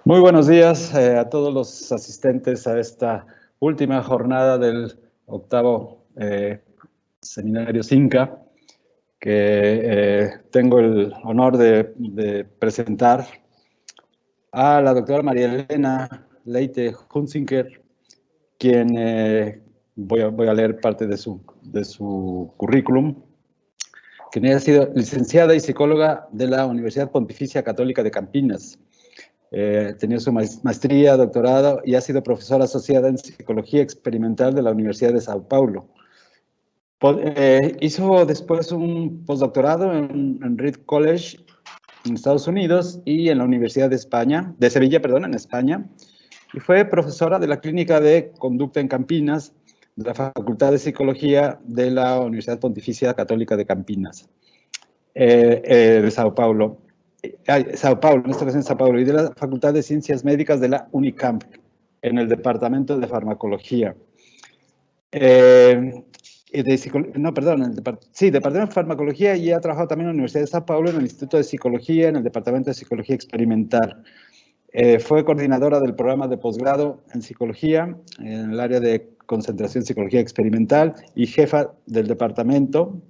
Muy buenos días a todos los asistentes a esta última jornada del octavo seminario CINCA, que tengo el honor de presentar a la doctora María Elena Leite Hunziker, quien voy a leer parte de su currículum, quien ha sido licenciada y psicóloga de la Universidad Pontificia Católica de Campinas. Tenía su maestría, doctorado y ha sido profesora asociada en Psicología Experimental de la Universidad de Sao Paulo. Hizo después un postdoctorado en Reed College en Estados Unidos y en la Universidad de Sevilla, en España, y fue profesora de la Clínica de Conducta en Campinas, de la Facultad de Psicología de la Universidad Pontificia Católica de Campinas, de Sao Paulo. Sao Paulo, en esta ocasión Sao Paulo, y de la Facultad de Ciencias Médicas de la Unicamp, en el Departamento de Farmacología. Departamento de Farmacología, y ha trabajado también en la Universidad de Sao Paulo, en el Instituto de Psicología, en el Departamento de Psicología Experimental. Fue coordinadora del programa de posgrado en Psicología, en el área de concentración Psicología Experimental, y jefa del departamento.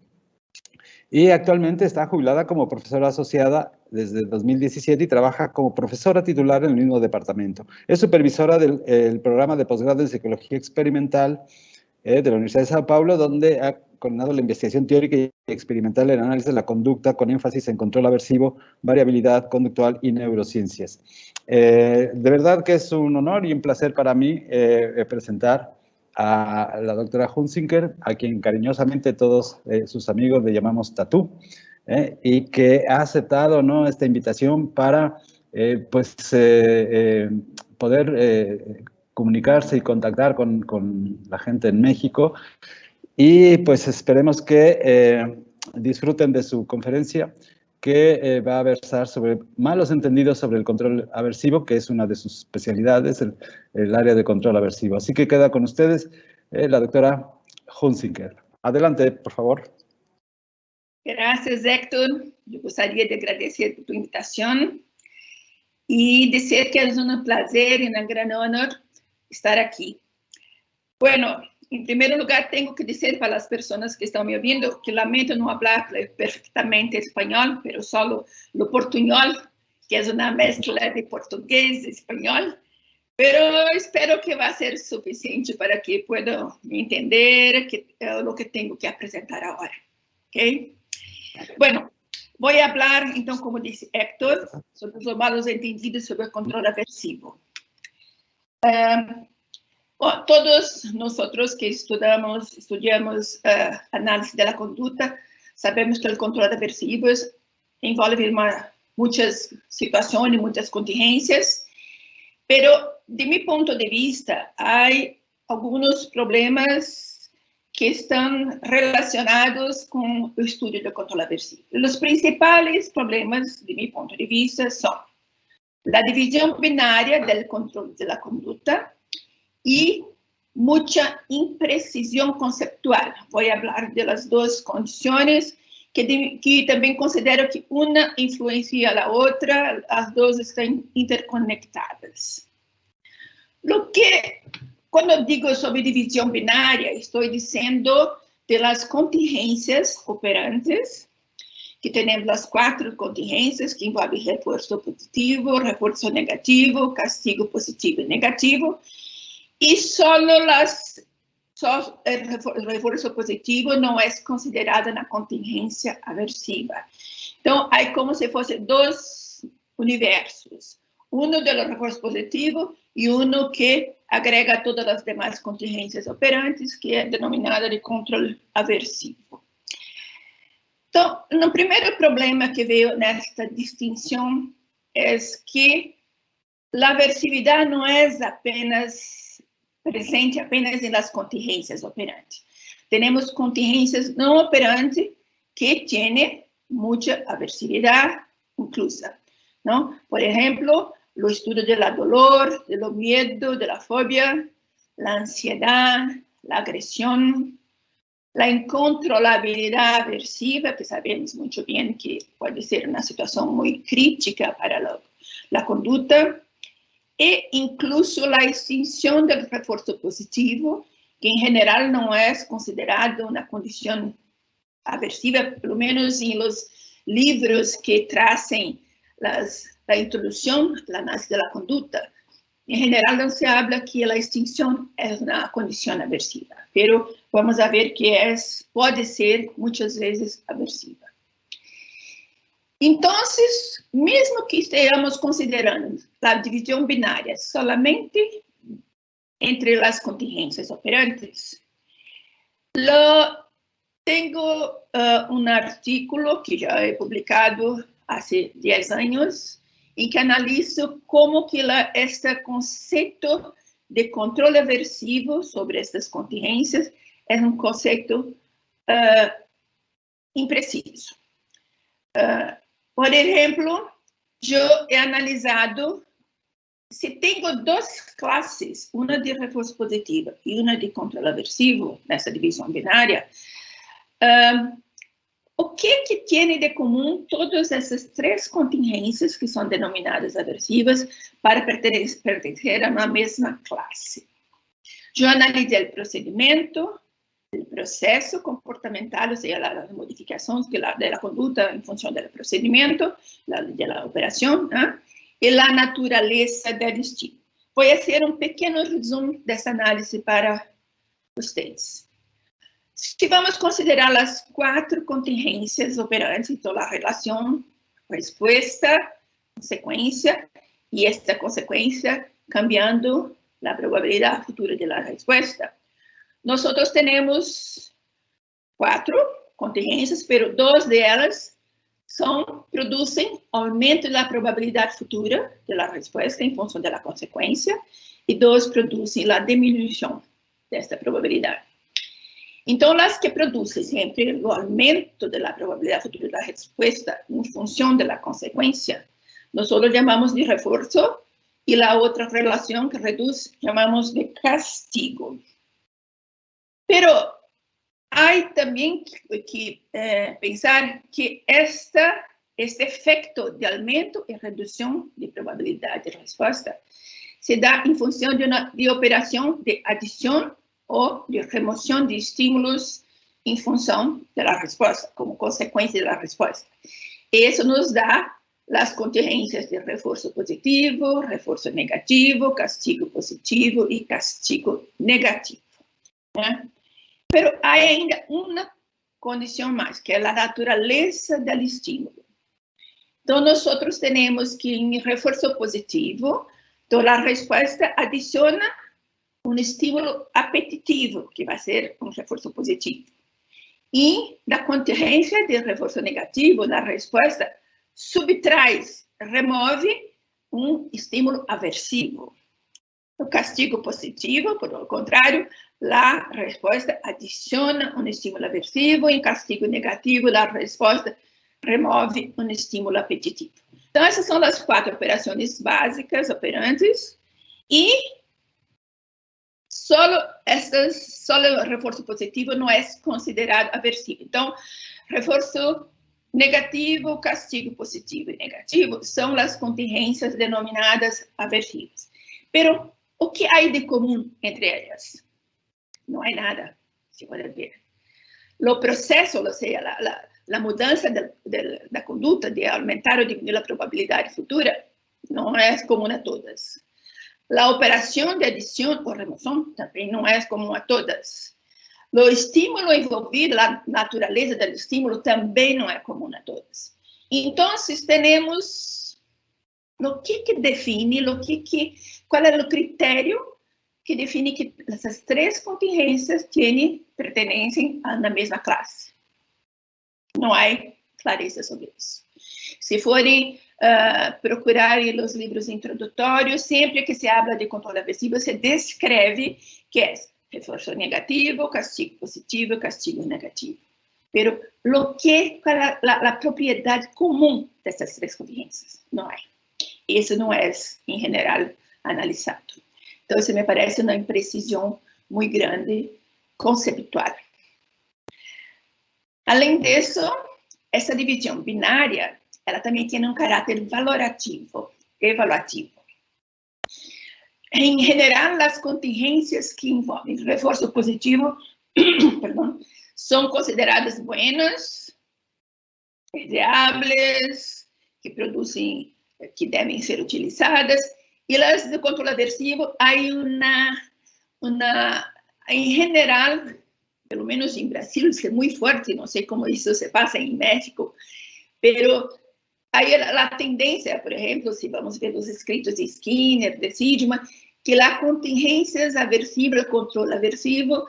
Y actualmente está jubilada como profesora asociada desde 2017 y trabaja como profesora titular en el mismo departamento. Es supervisora del programa de posgrado en Psicología Experimental de la Universidad de Sao Paulo, donde ha coordinado la investigación teórica y experimental en análisis de la conducta, con énfasis en control aversivo, variabilidad conductual y neurociencias. De verdad que es un honor y un placer para mí presentar a la doctora Hunziker, a quien cariñosamente todos sus amigos le llamamos Tatú, y que ha aceptado, ¿no?, esta invitación para poder comunicarse y contactar con la gente en México. Y pues esperemos que disfruten de su conferencia, que va a versar sobre malos entendidos sobre el control aversivo, que es una de sus especialidades, el área de control aversivo. Así que queda con ustedes la doctora Hunziker. Adelante, por favor. Gracias, Héctor. Yo gostaria de agradecer por tu invitación y decir que es un placer y un gran honor estar aquí. Bueno, en primer lugar, tengo que decir para las personas que están me oyendo que lamento no hablar perfectamente español, pero solo lo portuñol, que es una mezcla de portugués y español. Pero espero que va a ser suficiente para que puedan entender lo que tengo que presentar ahora. ¿Okay? Bueno, voy a hablar, entonces, como dice Héctor, sobre los malos entendidos sobre el control aversivo. Todos nosotros que estudiamos análisis de la conducta, sabemos que el control aversivo envolve muchas situaciones, muchas contingencias, pero de mi punto de vista hay algunos problemas que están relacionados con el estudio del control aversivo. Los principales problemas, de mi punto de vista, son la división binaria del control de la conducta y mucha imprecisión conceptual. Voy a hablar de las dos condiciones que también considero que una influencia a la otra, las dos están interconectadas. Cuando digo sobre división binaria, estoy diciendo de las contingencias operantes, que tenemos las 4 contingencias que envolven refuerzo positivo, refuerzo negativo, castigo positivo y negativo, y solo el refuerzo positivo no es considerado una contingencia aversiva. Entonces, hay como si fuesen 2 universos, uno de los refuerzos positivos y uno que agrega todas las demás contingencias operantes, que es denominada de control aversivo. Entonces, el primer problema que veo en esta distinción es que la aversividad no es apenas presente apenas en las contingencias operantes. Tenemos contingencias no operantes que tienen mucha aversividad inclusa, ¿no? Por ejemplo, los estudios del dolor, del miedo, de la fobia, la ansiedad, la agresión, la incontrolabilidad aversiva, que sabemos muy bien que puede ser una situación muy crítica para la conducta, e incluso a extinção do reforço positivo, que em geral não é considerado uma condição aversiva, pelo menos em los livros que trazem a introdução da análise da conduta. Em geral, não se habla que a extinção é uma condição aversiva, pero vamos a ver que pode ser muitas vezes aversiva. Então, mesmo que estejamos considerando a divisão binária solamente entre as contingências operantes, tenho um artículo que já é publicado há 10 anos, em que analiso como que este conceito de controle aversivo sobre estas contingências é um conceito impreciso. Por exemplo, eu he analisado, se tenho duas classes, uma de reforço positivo e uma de controle aversivo, nessa divisão binária, o que tem de comum todas essas três contingências que são denominadas aversivas para pertencer a uma mesma classe? Eu analisei o procedimento, o processo comportamental, ou seja, as modificações da conduta em função do procedimento, da operação, e a natureza do destino. Vou fazer um pequeno resumo dessa análise para vocês. Se vamos considerar as 4 contingências operantes, então a relação, resposta, consequência, e esta consequência cambiando a probabilidade futura da resposta, nós temos 4 contingências, pero 2 delas produzem aumento da probabilidade futura da resposta em função da consequência, e 2 produzem a diminuição desta probabilidade. Então, as que produzem sempre o aumento da probabilidade futura da resposta em função da consequência, nós chamamos de reforço, e a outra relação que reduz chamamos de castigo. Pero há também que pensar que este efeito de aumento e redução de probabilidade de resposta se dá em função de operação de adição ou de remoção de estímulos em função da resposta, como consequência da resposta. E isso nos dá as contingências de reforço positivo, reforço negativo, castigo positivo e castigo negativo. Né? Pero há ainda uma condição mais, que é a natureza do estímulo. Então, nós temos que em reforço positivo, então a resposta adiciona um estímulo apetitivo, que vai ser um reforço positivo. E da contingência de reforço negativo, na resposta, subtrai, remove um estímulo aversivo. O castigo positivo, por o contrário, a resposta adiciona um estímulo aversivo, e castigo negativo, a resposta remove um estímulo apetitivo. Então, essas são as 4 operações básicas operantes, e só o reforço positivo não é considerado aversivo. Então, reforço negativo, castigo positivo e negativo são as contingências denominadas aversivas. Pero o que há de comum entre elas? Não há nada, se pode ver. O processo, ou seja, a mudança da conduta de aumentar ou diminuir a probabilidade futura, não é comum a todas. A operação de adição ou remoção também não é comum a todas. O estímulo envolvido, a natureza do estímulo também não é comum a todas. Então, temos o que define, qual é o critério que define que essas 3 contingências pertencem à mesma classe. Não há clareza sobre isso. Se forem procurar os livros introdutórios, sempre que se habla de controle aversivo, se descreve que é reforço negativo, castigo positivo, castigo negativo. Pero qual é a propriedade comum dessas 3 contingências? Não há. Isso não é, em geral, analisado. Então, isso me parece uma imprecisão muito grande conceptual. Além disso, essa divisão binária, ela também tem um caráter evaluativo. En general, las contingencias que envolven refuerzo positivo perdón, son consideradas buenas, deseables, que producen, que deben ser utilizadas, y las de control aversivo hay en general, pelo menos en Brasil, es muy fuerte, no sé cómo eso se pasa en México, pero hay la tendencia, por ejemplo, si vamos a ver los escritos de Skinner, de Sidman, que las contingencias aversivas, el control aversivo,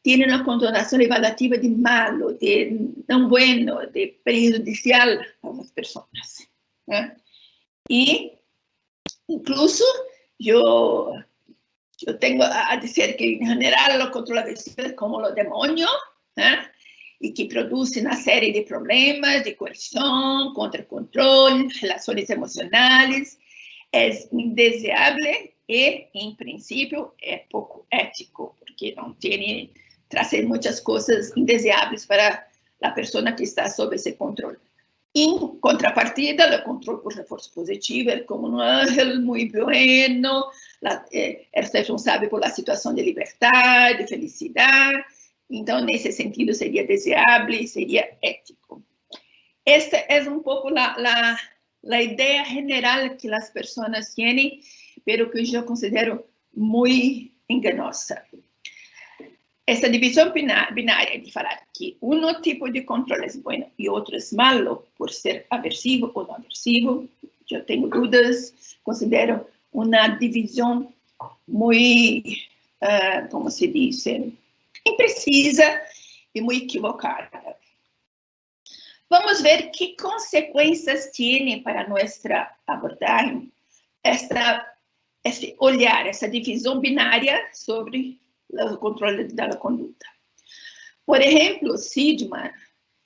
tienen una connotación evaluativa de malo, de no bueno, de perjudicial a las personas. Y incluso yo tengo a decir que en general el control aversivo es como los demonios, y que produce una serie de problemas de coerción, contracontrol, relaciones emocionales, es indeseable y, en principio, es poco ético, porque no tiene, trae muchas cosas indeseables para la persona que está sob ese control. En contrapartida, el control por refuerzo positivo es como un ángel muy bueno, es responsable por la situación de libertad, de felicidad. Entonces, en ese sentido, sería deseable y sería ético. Esta es un poco la idea general que las personas tienen, pero que yo considero muy engañosa. Esta división binaria de falar que un tipo de control es bueno y otro es malo por ser aversivo o no aversivo, yo tengo dudas, considero una división muy, como se dice, imprecisa y muy equivocada. Vamos ver qué consecuencias tiene para nuestra abordaje este olhar, essa divisão binária sobre o controle da conduta. Por exemplo, Sidman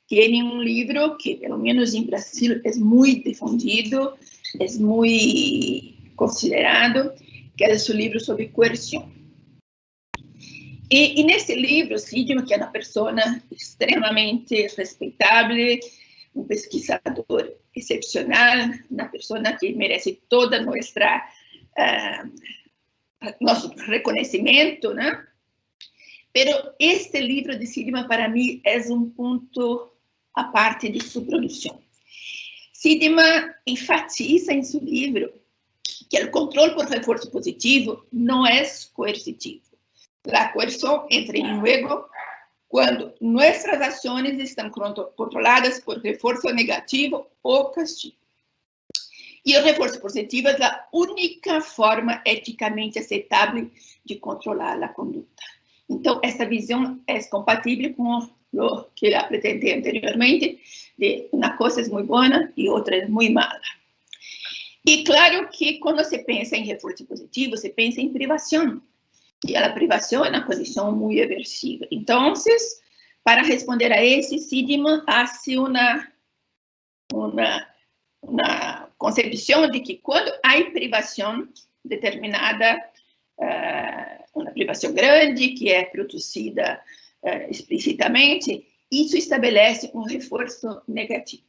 tem livro que, pelo menos em Brasil, é muito difundido, é muito considerado, que é o livro sobre coerção. E nesse livro, Sidman, que é uma pessoa extremamente respeitável, um pesquisador excepcional, uma pessoa que merece toda nosso reconhecimento, né? Pero este livro de Sidman, para mim, é um ponto à parte de sua produção. Sidman enfatiza em seu livro que o controle por reforço positivo não é coercitivo. A coerção entra em jogo quando nossas ações estão controladas por reforço negativo ou castigo. E o reforço positivo é a única forma eticamente aceitável de controlar a conduta. Então, essa visão é compatível com o que eu apresentei anteriormente, de uma coisa é muito boa e outra é muito mala. E claro que quando se pensa em reforço positivo, se pensa em privação. E a privação é uma condição muito aversiva. Então, para responder a esse, Sidman faz uma concepção de que quando há privação determinada, uma privação grande, que é produzida explicitamente, isso estabelece um reforço negativo.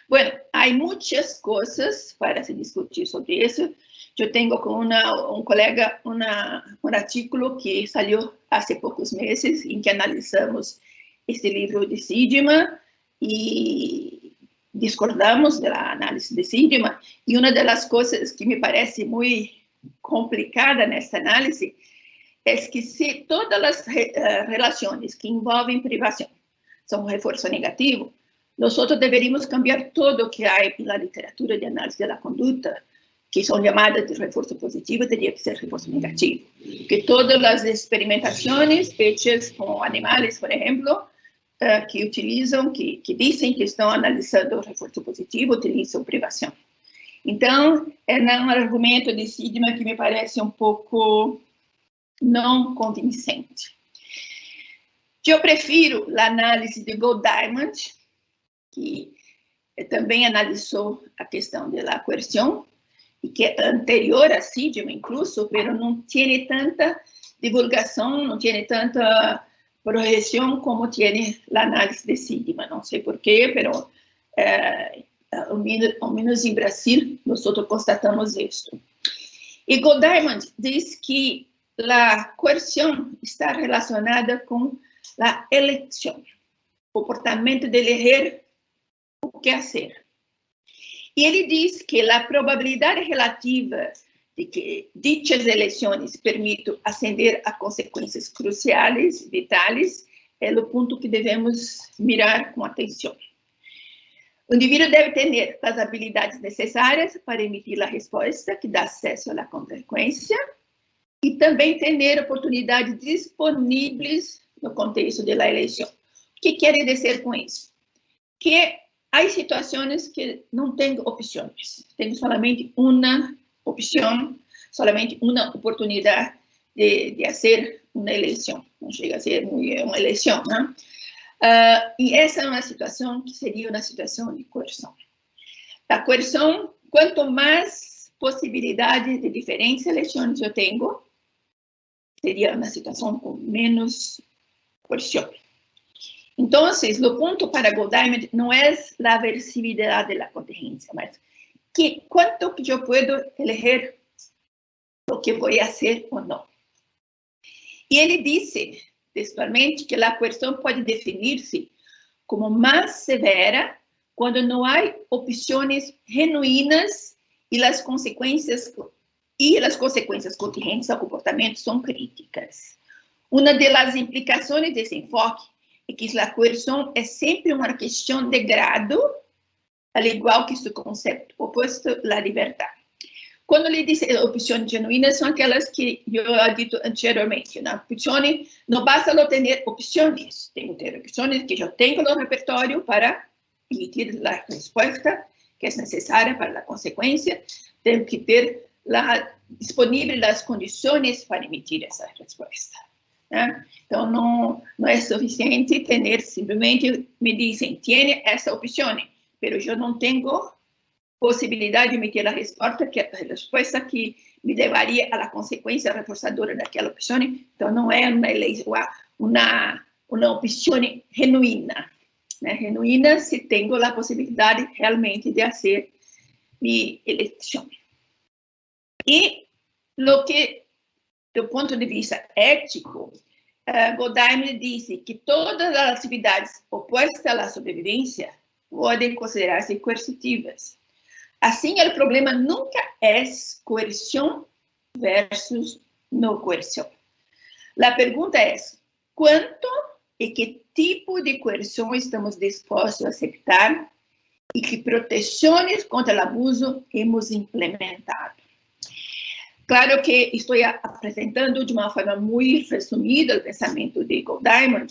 Bueno, há muitas coisas para se discutir sobre isso. Eu tenho com um colega um artigo que saiu há poucos meses, em que analisamos este livro de Sidman e discordamos da análise de Sidman. E uma das coisas que me parece muito complicada nessa análise é que se todas as relações que envolvem privação são um reforço negativo, nós deveríamos cambiar tudo o que há na literatura de análise da conduta, que são chamadas de reforço positivo, teria que ser reforço negativo. Que todas as experimentações feitas com animais, por exemplo, que utilizam, que dizem que estão analisando o reforço positivo, utilizam privação. Então, é um argumento de Sidman que me parece um pouco não convincente. Eu prefiro a análise de Gold-Diamond, que também analisou a questão da coerção, e que é anterior a Sidman, incluso, mas não tem tanta divulgação, não tem tanta projeção como tem a análise de Sidman. Não sei porquê, mas ao menos em Brasil, nós constatamos isso. E Goldman diz que a coerção está relacionada com a eleição, o comportamento de elegir o que fazer. E ele diz que a probabilidade relativa de que dichas eleições permitam ascender a consequências cruciais, vitais, é o ponto que devemos mirar com atenção. O indivíduo deve ter as habilidades necessárias para emitir a resposta que dá acesso à consequência e também ter oportunidades disponíveis no contexto da eleição. O que quer dizer com isso? Que há situações que não tem opções, tem somente uma opção, somente uma oportunidade de fazer uma eleição. Não chega a ser uma eleição, né? E essa é uma situação que seria uma situação de coerção. A coerção, quanto mais possibilidades de diferentes eleições eu tenho, seria uma situação com menos coerção. Então, o ponto para Goldman não é a aversividade da contingência, mas quanto que eu posso elegir o que vou fazer ou não. E ele disse, textualmente, que a coerção pode definir-se como mais severa quando não há opções genuínas e as consequências contingentes ao comportamento são críticas. Uma das implicações desse enfoque é que a coerção é sempre uma questão de grado, al igual que seu conceito oposto, a liberdade. Quando ele diz opções genuínas, são aquelas que eu dito anteriormente. Na opções, não basta eu ter opções, tenho que ter opções que eu tenho no repertório para emitir a resposta que é necessária para a consequência, tenho que ter disponível as condições para emitir essa resposta. Né? Então, não é suficiente ter simplesmente me dizem, tem essa opção, mas eu não tenho possibilidade de emitir a resposta que me levaria à consequência reforçadora daquela opção. Então, não é uma opção genuína. Né? Genuína se tenho a possibilidade realmente de fazer minha eleição. E, do ponto de vista ético, Goldman disse que todas as atividades opostas à sobrevivência podem considerar-se coercitivas. Assim, o problema nunca é coerção versus não coerção. A pergunta é, quanto e que tipo de coerção estamos dispostos a aceitar e que proteções contra o abuso hemos implementado? Claro que estou apresentando de uma forma muito resumida o pensamento de Goldman,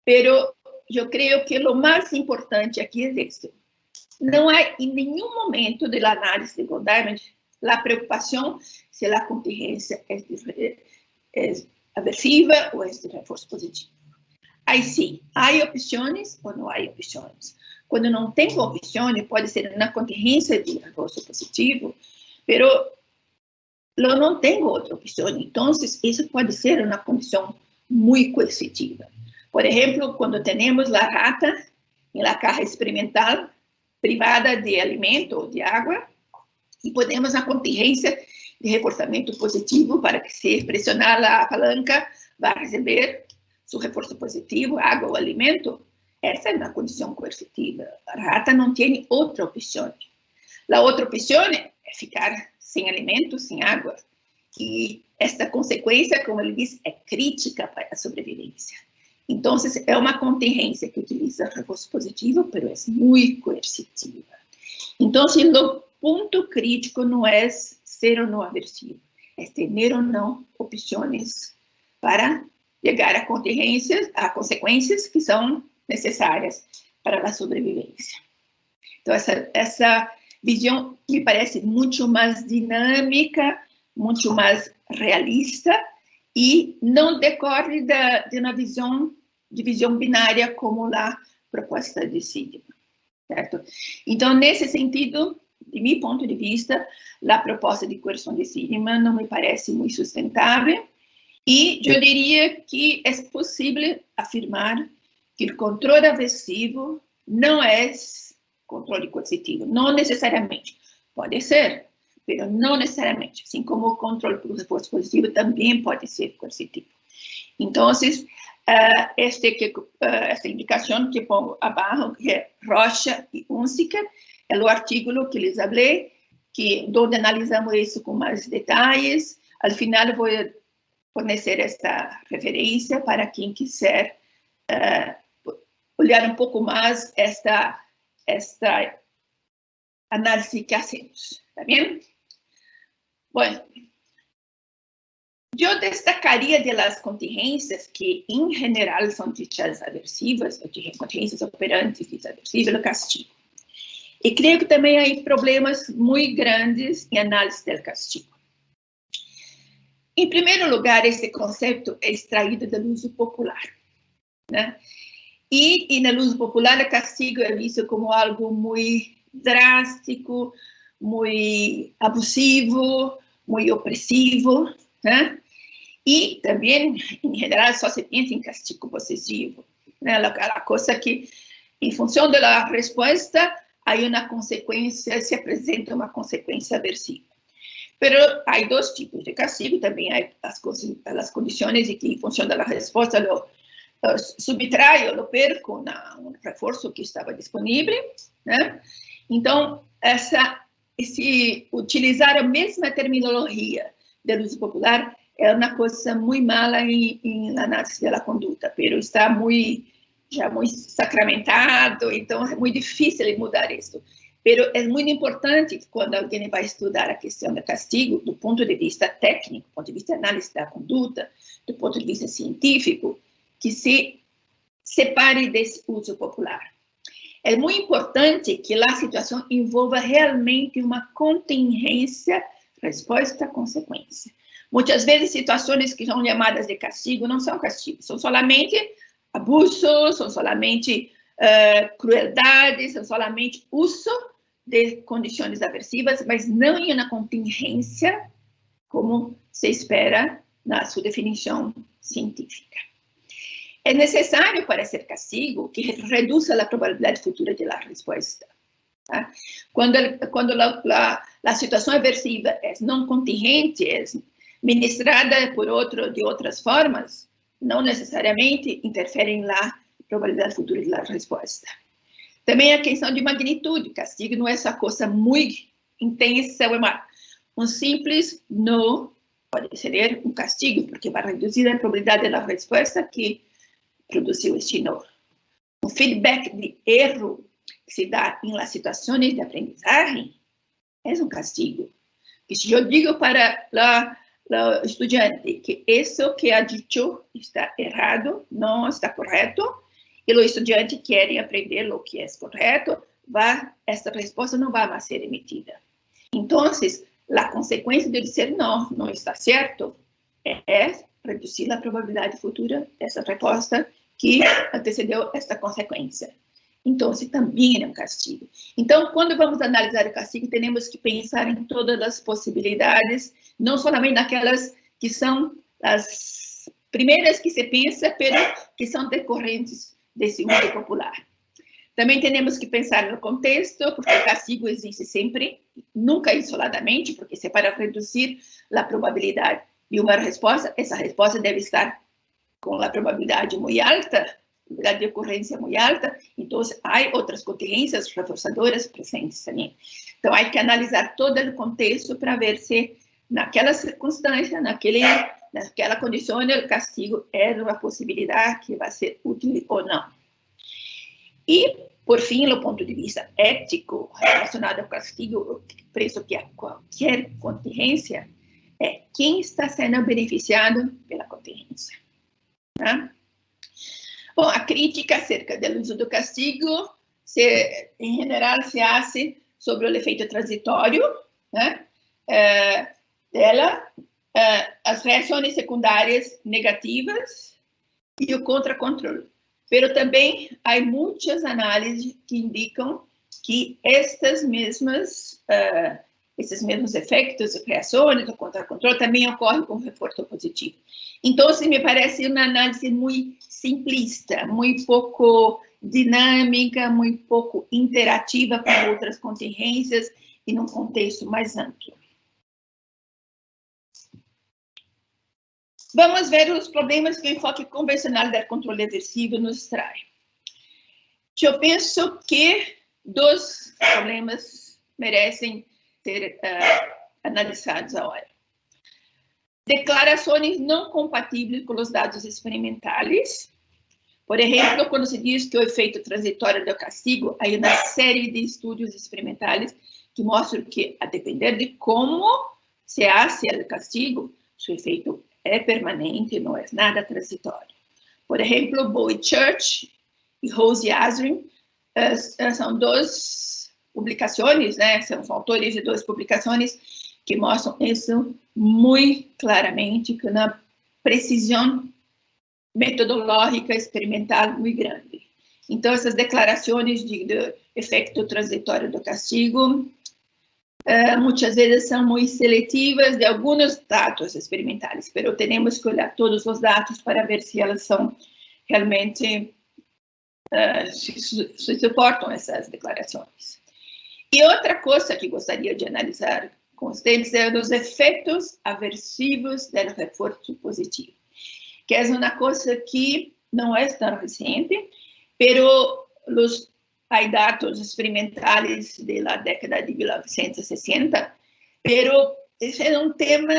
mas eu creio que o mais importante aqui é isso. Não há em nenhum momento da análise de Goldman a preocupação se a contingência é aversiva ou é de reforço positivo. Aí sim, há opções ou não há opções. Quando não tem opções, pode ser uma contingência de reforço positivo, mas eu não tenho outra opção. Então, isso pode ser uma condição muito coercitiva. Por exemplo, quando temos a rata na caja experimental, privada de alimento ou de água, e podemos a contingência de reforçamento positivo para que, se pressionar a palanca, vai receber seu reforço positivo, água ou alimento. Essa é uma condição coercitiva. A rata não tem outra opção. A outra opção é ficar sem alimento, sem água. E esta consequência, como ele diz, é crítica para a sobrevivência. Então, é uma contingência que utiliza reforço positivo, mas é muito coercitiva. Então, o ponto crítico não é ser ou não aversivo, é ter ou não opções para chegar a consequências que são necessárias para a sobrevivência. Então, essa visão me parece muito mais dinâmica, muito mais realista e não decorre de uma visão binária como a proposta de Seligman, certo? Então, nesse sentido, de meu ponto de vista, a proposta de coerção de Seligman não me parece muito sustentável e eu diria que é possível afirmar que o controle aversivo não é controle coercitivo, não necessariamente. Pode ser, mas não necessariamente, assim como o controle por reforço positivo também pode ser coercitivo. Então, esta indicação que pongo abaixo, que é Rocha e Hunziker, é o artigo que lhes falei, onde analisamos isso com mais detalhes. Al final, vou fornecer esta referência para quem quiser olhar um pouco mais esta análise que hacemos. ¿Está bien? Bueno, yo destacaría de las contingencias que en general son dichas aversivas, o de contingencias operantes dichas aversivas, o castigo. E creio que também há problemas muito grandes em análise do castigo. Em primeiro lugar, esse conceito é extraído do uso popular, né? E no uso popular, o castigo é visto como algo muito drástico, muito abusivo, muito opressivo, né? E também, em geral, só se pensa em castigo possessivo, né? A coisa que, em função da resposta, há uma consequência, se apresenta uma consequência aversiva. Mas há dois tipos de castigo, também há as condições em que, em função da resposta, subtraio, lo perco um reforço que estava disponível, né? Então, utilizar a mesma terminologia do uso popular é uma coisa muito mala em análise da conduta, mas está já muito sacramentado, então é muito difícil mudar isso. Mas é muito importante que quando alguém vai estudar a questão do castigo, do ponto de vista técnico, do ponto de vista de análise da conduta, do ponto de vista científico, que se separe desse uso popular. É muito importante que a situação envolva realmente uma contingência, resposta, consequência. Muitas vezes, situações que são chamadas de castigo não são castigos, são solamente abusos, são solamente crueldades, são solamente uso de condições aversivas, mas não em uma contingência, como se espera na sua definição científica. É necessário para ser castigo que reduza a probabilidade futura de la resposta. Tá? Quando a situação aversiva é não contingente, é ministrada de outras formas, não necessariamente interferem na probabilidade futura da resposta. Também a questão de magnitude. Castigo não é essa coisa muito intensa, um simples não pode ser um castigo, porque vai reduzir a probabilidade da resposta que produziu este não. Um feedback de erro que se dá em situações de aprendizagem é um castigo. E se eu digo para o estudante que isso que ha dicho está errado, não está correto, e o estudante quer aprender o que é correto, essa resposta não vai mais ser emitida. Então, a consequência de dizer não está certo, é reduzir a probabilidade futura dessa resposta que antecedeu esta consequência. Então, também é um castigo. Então, quando vamos analisar o castigo, temos que pensar em todas as possibilidades, não somente naquelas que são as primeiras que se pensa, mas que são decorrentes desse uso popular. Também temos que pensar no contexto, porque o castigo existe sempre, nunca isoladamente, porque se é para reduzir a probabilidade de uma resposta, essa resposta deve estar com a probabilidade muito alta, probabilidade de ocorrência muito alta, então há outras contingências reforçadoras presentes também. Então, há que analisar todo o contexto para ver se naquela circunstância, naquela condição, o castigo é uma possibilidade que vai ser útil ou não. E, por fim, do ponto de vista ético, relacionado ao castigo, preso que a qualquer contingência, é quem está sendo beneficiado pela contingência. Tá? Bom, a crítica acerca do uso do castigo, em geral, se faz sobre o efeito transitório, né? As reações secundárias negativas e o contracontrole. Mas também há muitas análises que indicam que esses mesmos efeitos, reações, o contracontrole, também ocorrem com reforço positivo. Então, me parece uma análise muito simplista, muito pouco dinâmica, muito pouco interativa com outras contingências e num contexto mais amplo. vamos ver os problemas que o enfoque convencional do controle aversivo nos traz. Eu penso que 2 problemas merecem ser analisados agora. Declarações não compatíveis com os dados experimentais. Por exemplo, quando se diz que o efeito transitório do castigo, há uma série de estudos experimentais que mostram que, a depender de como se hace o castigo, seu efeito é permanente, não é nada transitório. Por exemplo, Bowie Church e Rose Asrin são 2 publicações, né? São autores de 2 publicações que mostram isso muito claramente, com uma precisão metodológica experimental muito grande. Então, essas declarações de efeito transitório do castigo, muitas vezes são muito seletivas de alguns dados experimentais, mas temos que olhar todos os dados para ver se elas são realmente, se suportam essas declarações. E outra coisa que gostaria de analisar com vocês é os efeitos aversivos do reforço positivo, que é uma coisa que não é tão recente, mas há dados experimentais da década de 1960, mas esse é um tema,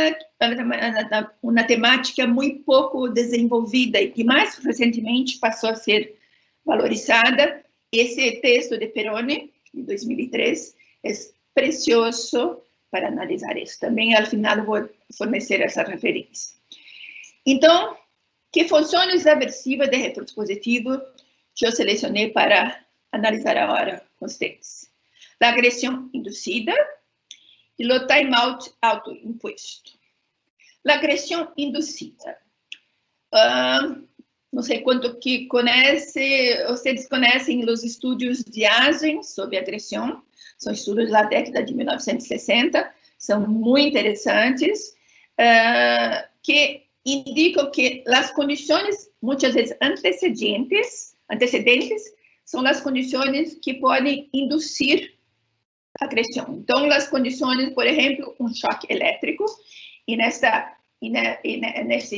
uma temática muito pouco desenvolvida e que mais recentemente passou a ser valorizada. Esse texto de Peroni, de 2003, é precioso para analisar isso. Também, ao final, vou fornecer essa referência. Então, que funções aversivas de reforço positivo eu selecionei para analisar agora com vocês? A agressão induzida e o time-out autoimposto. A agressão induzida. Não sei quanto que vocês conhecem os estudos de Asrin sobre agressão. São estudos da década de 1960, são muito interessantes, que indicam que as condições, muitas vezes antecedentes, são as condições que podem induzir a agressão. Então, as condições, por exemplo, um choque elétrico, e nesse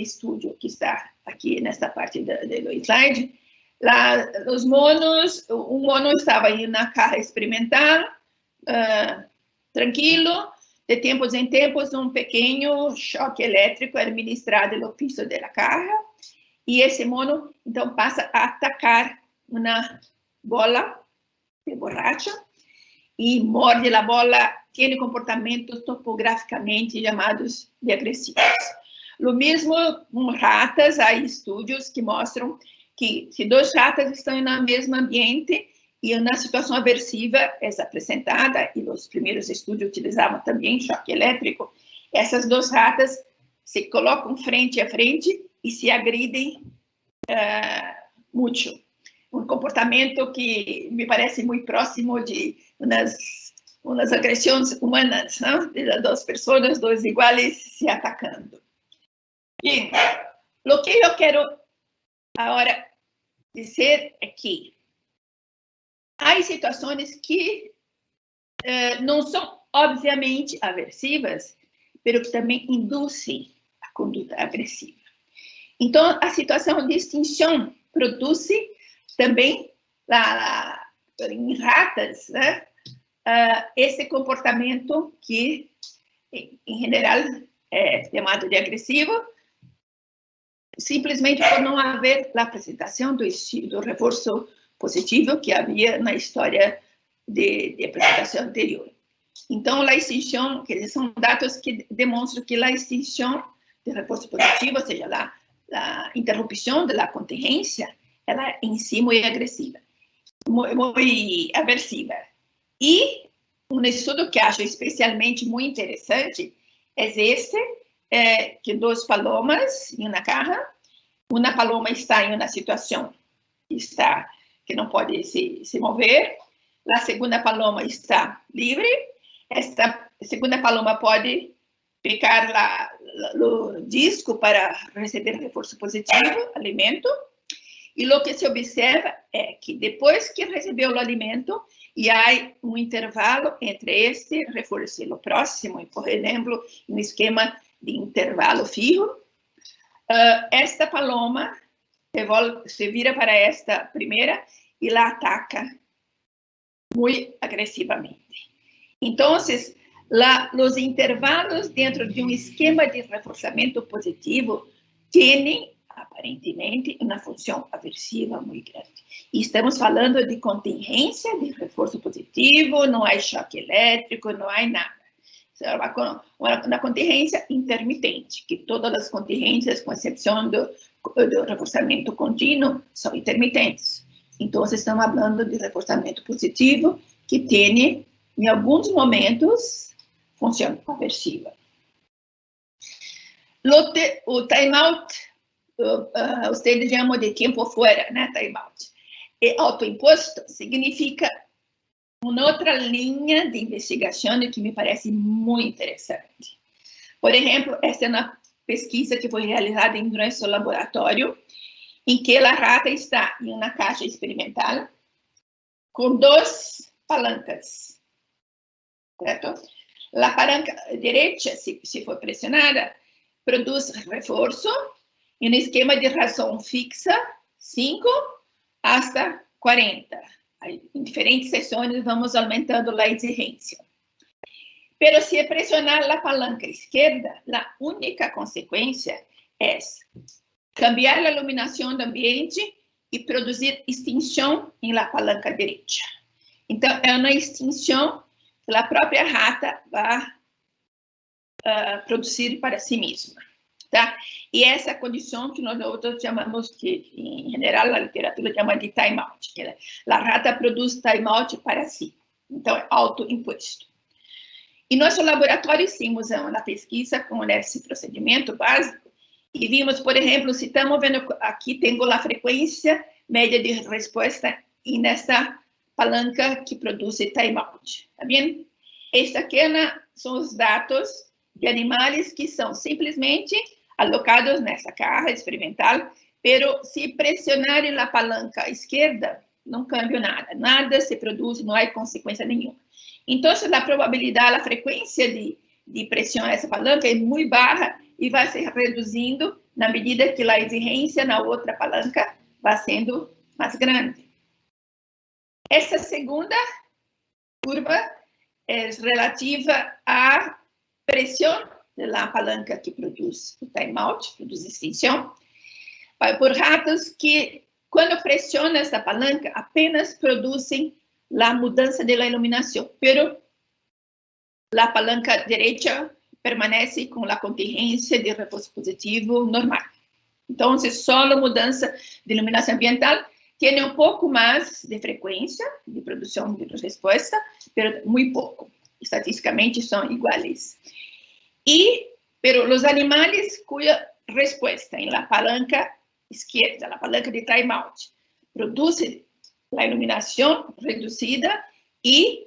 estudo que está aqui nesta parte do slide, os monos, um mono estava aí na carra experimental, tranquilo, de tempos em tempos, um pequeno choque elétrico é administrado no piso da carra, e esse mono, então, passa a atacar uma bola de borracha, e morde a bola, tem comportamentos topograficamente chamados de agressivos. O mesmo com ratas, há estudos que mostram que se 2 ratas estão no mesmo ambiente e uma situação aversiva é apresentada, e os primeiros estudos utilizavam também choque elétrico, essas 2 ratas se colocam frente a frente e se agridem muito. Um comportamento que me parece muito próximo de umas agressões humanas, não? De 2 pessoas, 2 iguais se atacando. E o que eu quero agora dizer é que há situações que não são obviamente aversivas, mas que também induzem a conduta agressiva. Então, a situação de extinção produz também, em ratas, né, esse comportamento que, em geral, é chamado de agressivo, simplesmente por não haver a apresentação do reforço positivo que havia na história de apresentação anterior. Então, a extinção, quer dizer, são dados que demonstram que a extinção de reforço positivo, ou seja, a interrupção da contingência, ela em si muito agressiva, muito aversiva. E um estudo que acho especialmente muito interessante é esse, que 2 palomas em uma carra, uma paloma está em uma situação que não pode se mover, a segunda paloma está livre, esta segunda paloma pode pegar o disco para receber reforço positivo, alimento, e o que se observa é que depois que recebeu o alimento, e há um intervalo entre este reforço e o próximo, por exemplo, um esquema de intervalo fijo, esta paloma se vira para esta primeira e la ataca muy agresivamente. Entonces, los intervalos dentro de un esquema de reforzamiento positivo tienen, aparentemente, una función aversiva muy grande. Y estamos hablando de contingencia, de refuerzo positivo, no hay choque eléctrico, no hay nada. Una contingencia intermitente, que todas las contingencias, con excepción del reforzamiento continuo, son intermitentes. Entonces, estamos hablando de reforzamiento positivo que tiene, em alguns momentos, função aversiva. O time-out, vocês chamam de tempo fora, né? Time-out. E autoimposto significa uma outra linha de investigação que me parece muito interessante. Por exemplo, essa é uma pesquisa que foi realizada em nosso laboratório, em que a rata está em uma caixa experimental com 2 palancas. Certo? A palanca direita, se for pressionada, produz reforço em um esquema de razão fixa, 5 hasta 40. Em diferentes sessões, vamos aumentando a exigência. Pero se pressionar a palanca esquerda, a única consequência é cambiar a iluminação do ambiente e produzir extinção em la palanca direita. Então, é uma extinção que a própria rata vai produzir para si mesma. Tá? E essa condição que nós outros chamamos, que em geral a literatura chama de time-out, que a rata produz time-out para si. Então, é autoimposto. E nosso laboratório hicimos uma pesquisa com esse procedimento básico e vimos, por exemplo, se estamos vendo aqui, tenho a frequência média de resposta nessa palanca que produz time-out. Tá bem? Esta aqui são os dados de animais que são simplesmente alocados nessa caixa experimental, pero se pressionar a palanca esquerda, não cambia nada. Nada se produz, não há consequência nenhuma. Então, a probabilidade, a frequência de pressão essa palanca é muito baixa e vai se reduzindo na medida que a exigência na outra palanca vai sendo mais grande. Essa segunda curva é relativa à pressão da palanca que produz o time-out, produz extinção, por ratos que, quando pressiona essa palanca, apenas produzem a mudança da iluminação, pero a palanca direita permanece com a contingência de reforço positivo normal. Então, só a mudança de iluminação ambiental tem um pouco mais de frequência de produção de resposta, mas muito pouco. Estatisticamente, são iguais. Pero os animais cuja resposta em la palanca esquerda, a palanca de time-out, produzem a iluminação reduzida e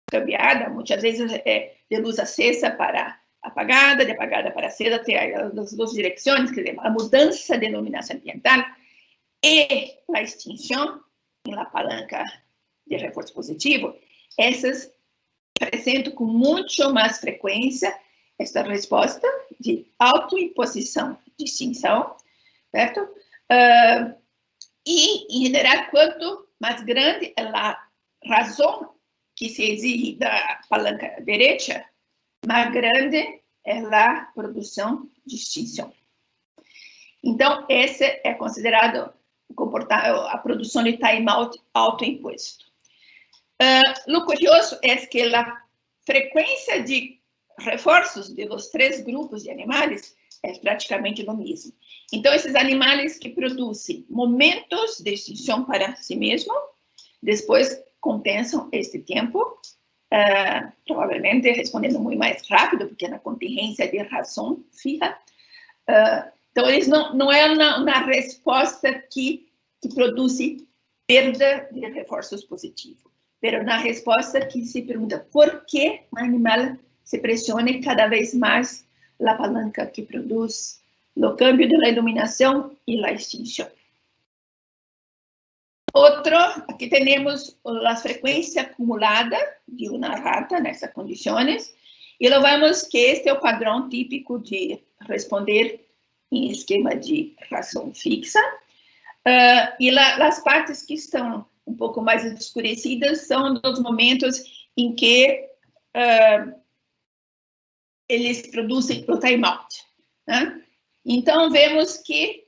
cambiada, muitas vezes de luz acesa para apagada, de apagada para acesa, tem as duas direções, quer dizer, a mudança de iluminação ambiental e a extinção em la palanca de reforço positivo, essas apresentam com muito mais frequência esta resposta de autoimposição de extinção, certo? E, em geral, quanto mais grande é a razão que se exige da palanca direita, mais grande é a produção de extinção. Então, esse é considerado a produção de time-out autoimposto. O curioso é que a frequência de reforços de los 3 grupos de animais é praticamente o mesmo. Então, esses animais que produzem momentos de extinção para si mesmo, depois compensam este tempo, provavelmente respondendo muito mais rápido, porque é na contingência de razão fija. Então, eles não é uma resposta que produz perda de reforços positivos, mas na resposta que se pergunta por que o animal se pressione cada vez mais a palanca que produz o câmbio da iluminação e a extinção. Outro, aqui temos a frequência acumulada de uma rata nessas condições, e vemos que este é o padrão típico de responder em esquema de razão fixa. E as partes que estão um pouco mais escurecidas são dos momentos em que eles produzem o timeout, né? Então, vemos que,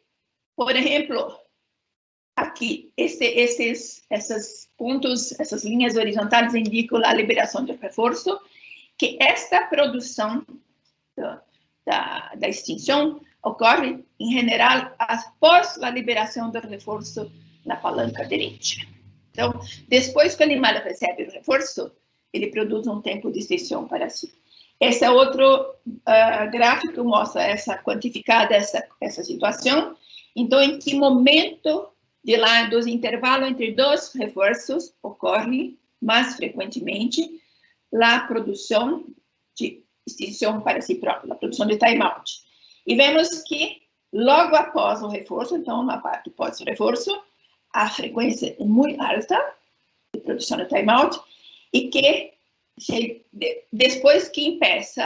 por exemplo, aqui, esses pontos, essas linhas horizontais indicam a liberação de reforço, que esta produção da extinção ocorre, em geral, após a liberação do reforço na palanca direita. Então, depois que o animal recebe o reforço, ele produz um tempo de extinção para si. Esse outro gráfico mostra quantificada essa situação. Então, em que momento dos intervalos entre dois reforços ocorre mais frequentemente a produção de extinção para si própria, a produção de timeout. E vemos que logo após o reforço, então na parte pós-reforço, a frequência é muito alta de produção de timeout e que depois que empieza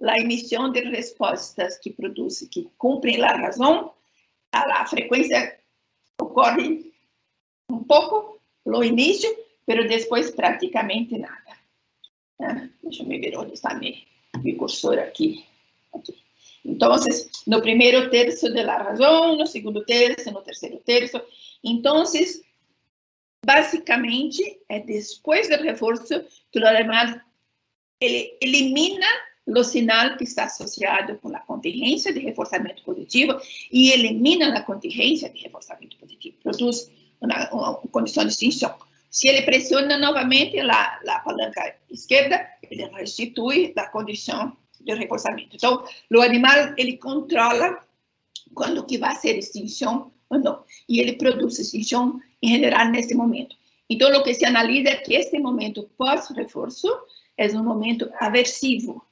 a emissão de respostas que cumprem a razão, a frequência ocorre um pouco no início, mas depois praticamente nada. Deixa eu ver onde está meu cursor aqui. Então, no primeiro terço da razão, no segundo terço, no terceiro terço. Então, basicamente, é depois do reforço que o animal ele elimina o sinal que está associado com a contingência de reforçamento positivo e elimina a contingência de reforçamento positivo. Produz uma condição de extinção. Se ele pressiona novamente a palanca esquerda, ele restitui a condição de reforçamento. Então, o animal, ele controla quando que vai ser extinção ou não. E ele produz extinção, em geral, nesse momento. Então, o que se analisa é que este momento pós-reforço é um momento aversivo,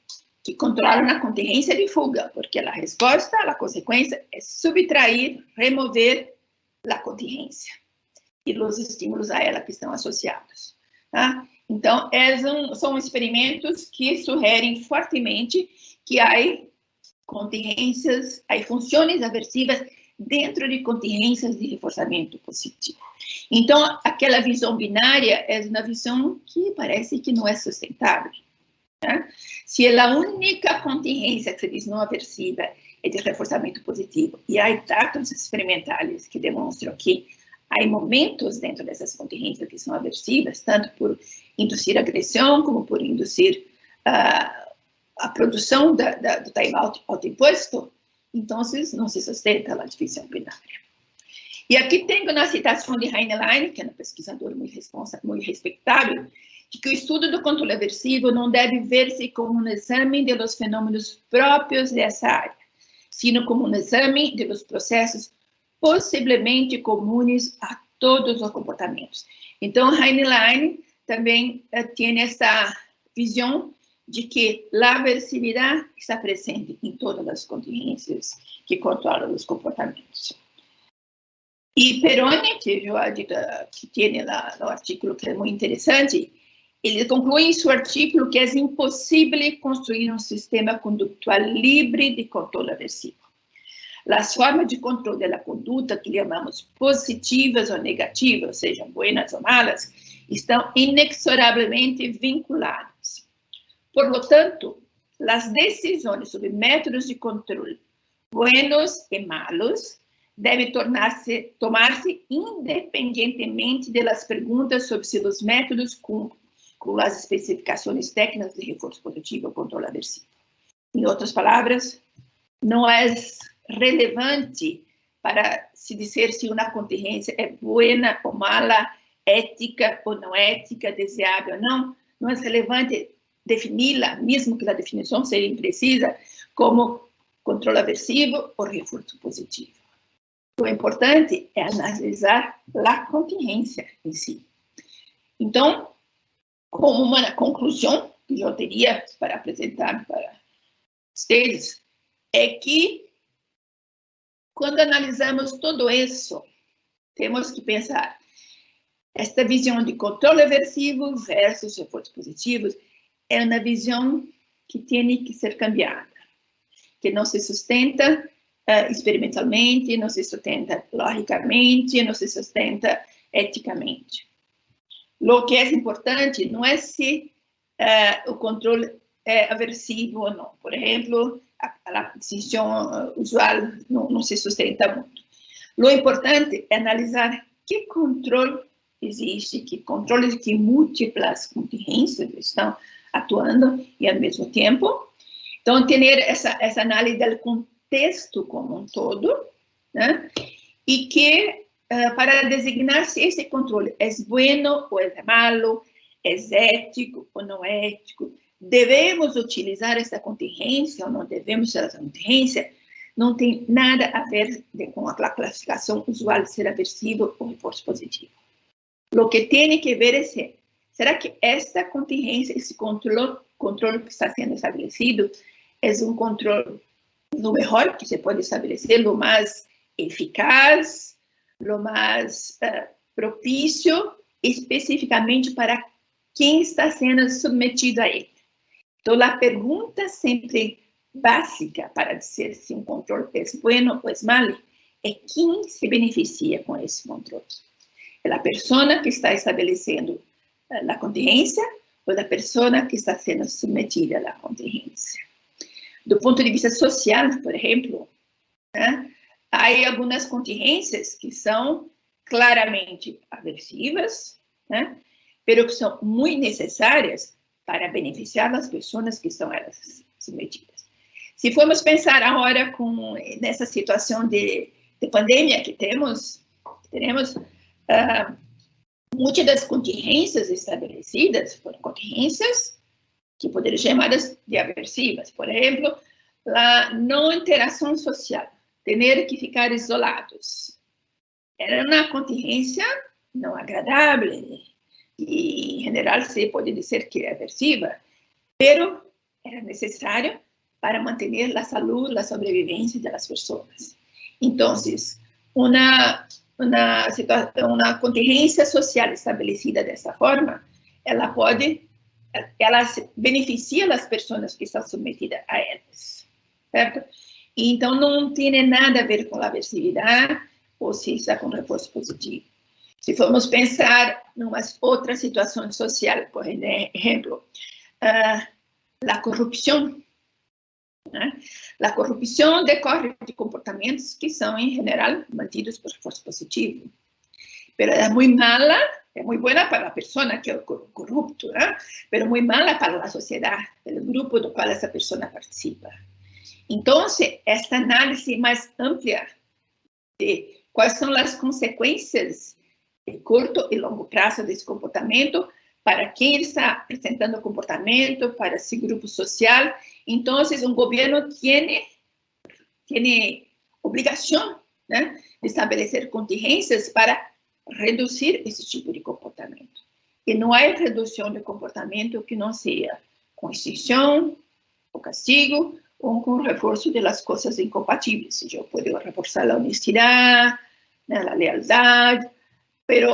que controla a contingência de fuga, porque a resposta, a consequência, é subtrair, remover a contingência e os estímulos a ela que estão associados. Tá? Então, são experimentos que sugerem fortemente que há contingências, há funções aversivas dentro de contingências de reforçamento positivo. Então, aquela visão binária é uma visão que parece que não é sustentável. Né? Se a única contingência que se diz não aversiva é de reforçamento positivo, e há dados experimentais que demonstram que há momentos dentro dessas contingências que são aversivas, tanto por induzir agressão, como por induzir a produção do timeout autoimposto, então não se sustenta a divisão binária. E aqui tenho uma citação de Heinlein, que é um pesquisador muito respeitável, de que o estudo do controle aversivo não deve ver-se como um exame dos fenômenos próprios dessa área, sino como um exame dos processos possivelmente comuns a todos os comportamentos. Então, Heinlein também tem essa visão de que a aversividade está presente em todas as contingências que controlam os comportamentos. E Peroni, que eu dito que tem lá no artigo que é muito interessante, ele conclui em seu artigo que é impossível construir um sistema conductual livre de controle aversivo. As formas de controle da conduta, que chamamos positivas ou negativas, sejam boas ou malas, estão inexoravelmente vinculadas. Por lo tanto, as decisões sobre métodos de controle, buenos e malos, devem tomar-se independentemente das perguntas sobre se os métodos cumprem com as especificações técnicas de reforço positivo ou controle aversivo. Em outras palavras, não é relevante para se dizer se uma contingência é boa ou mala, ética ou não ética, desejável ou não. Não é relevante defini-la, mesmo que a definição seja imprecisa, como controle aversivo ou reforço positivo. O importante é analisar a contingência em si. Então, como uma conclusão que eu teria para apresentar para vocês, é que quando analisamos tudo isso, temos que pensar esta visão de controle aversivo versus reforços positivos é uma visão que tem que ser cambiada, que não se sustenta experimentalmente, não se sustenta logicamente, não se sustenta eticamente. O que é importante não é se o controle é aversivo ou não. Por exemplo, a decisão usual não se sustenta muito. O importante é analisar que controle existe, que controles, que múltiplas contingências estão atuando e ao mesmo tempo. Então, ter essa análise do contexto como um todo, né? E que para designar se esse controle é bueno ou é malo, é ético ou não é ético, devemos utilizar essa contingência ou não devemos usar essa contingência, não tem nada a ver com a classificação usual de ser aversivo ou reforço positivo. O que tem que ver é será que esta contingência, esse controle que está sendo estabelecido, é um controle o melhor que se pode estabelecer, o mais eficaz, o mais propício, especificamente para quem está sendo submetido a ele. Então, a pergunta sempre básica para dizer se um controle é bueno ou é malo é quem se beneficia com esse controle. É a pessoa que está estabelecendo a contingência ou a pessoa que está sendo submetida à contingência. Do ponto de vista social, por exemplo, né, há algumas contingências que são claramente aversivas, né, mas que são muito necessárias para beneficiar as pessoas que estão elas submetidas. Se formos pensar agora nessa situação de pandemia que teremos muitas das contingências estabelecidas foram contingências que poderiam ser chamadas de aversivas. Por exemplo, a não interação social, ter que ficar isolados. Era uma contingência não agradável e, em geral, se pode dizer que é aversiva, mas era necessário para manter a saúde, a sobrevivência das pessoas. Então, uma contingência social estabelecida dessa forma, ela beneficia as pessoas que estão submetidas a elas, certo? Então, não tem nada a ver com a aversividade ou se está com reforço positivo. Se formos pensar em uma outra situação social, por exemplo, a corrupção. Né? A corrupção decorre de comportamentos que são, em geral, mantidos por reforço positivo. Mas é muito mala, é muito boa para a pessoa que é corrupto, né? Mas muito mala para a sociedade, o grupo do qual essa pessoa participa. Então, esta análise mais ampla de quais são as consequências de curto e longo prazo desse comportamento, para quem está apresentando o comportamento, para esse grupo social. Então, um governo tem obrigação, né, de estabelecer contingências para reduzir esse tipo de comportamento. E não há redução de comportamento que não seja com extinção, ou castigo, ou com reforço das coisas incompatíveis. Eu posso reforçar a honestidade, né, a lealdade, mas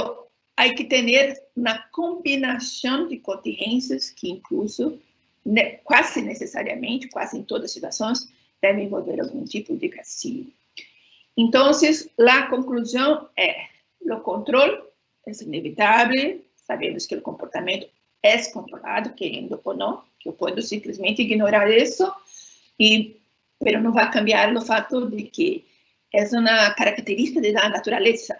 há que ter uma combinação de contingências que, incluso, quase necessariamente, quase em todas as situações, devem envolver algum tipo de castigo. Então, a conclusão é: o controle é inevitável, sabemos que o comportamento é controlado, querendo ou não, que eu posso simplesmente ignorar isso, mas não vai cambiar o fato de que é uma característica da natureza.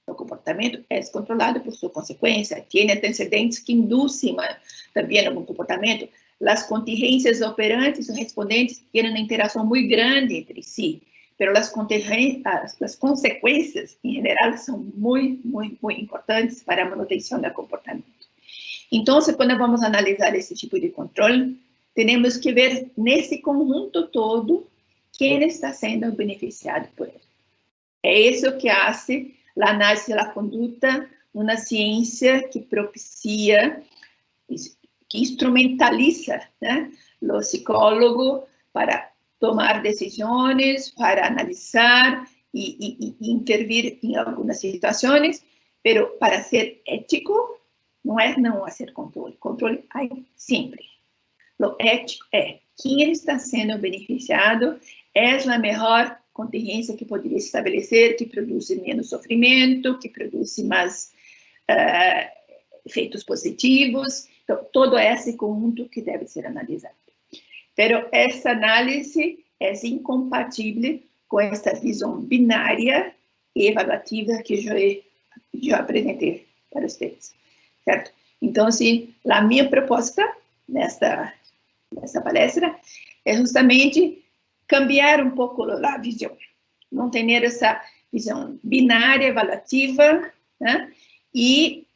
O comportamento é controlado por sua consequência, tem antecedentes que induzem também algum comportamento. As contingências operantes ou respondentes têm uma interação muito grande entre si, mas as consequências, em geral, são muito, muito, muito importantes para a manutenção do comportamento. Então, quando vamos analisar esse tipo de controle, temos que ver nesse conjunto todo quem está sendo beneficiado por ele. É isso que faz a análise da conduta, uma ciência que propicia, que instrumentaliza, né, o psicólogo para tomar decisões, para analisar e intervir em algumas situações, mas para ser ético, não é não fazer controle. Controle há sempre. O ético é quem está sendo beneficiado, é a melhor contingência que poderia se estabelecer, que produz menos sofrimento, que produz mais efeitos positivos. Então, todo esse conjunto que deve ser analisado. Mas essa análise é incompatível com essa visão binária e evaluativa que eu apresentei para vocês, certo? Então, assim, a minha proposta nessa palestra é justamente cambiar um pouco a visão, não ter essa visão binária, evaluativa, né? E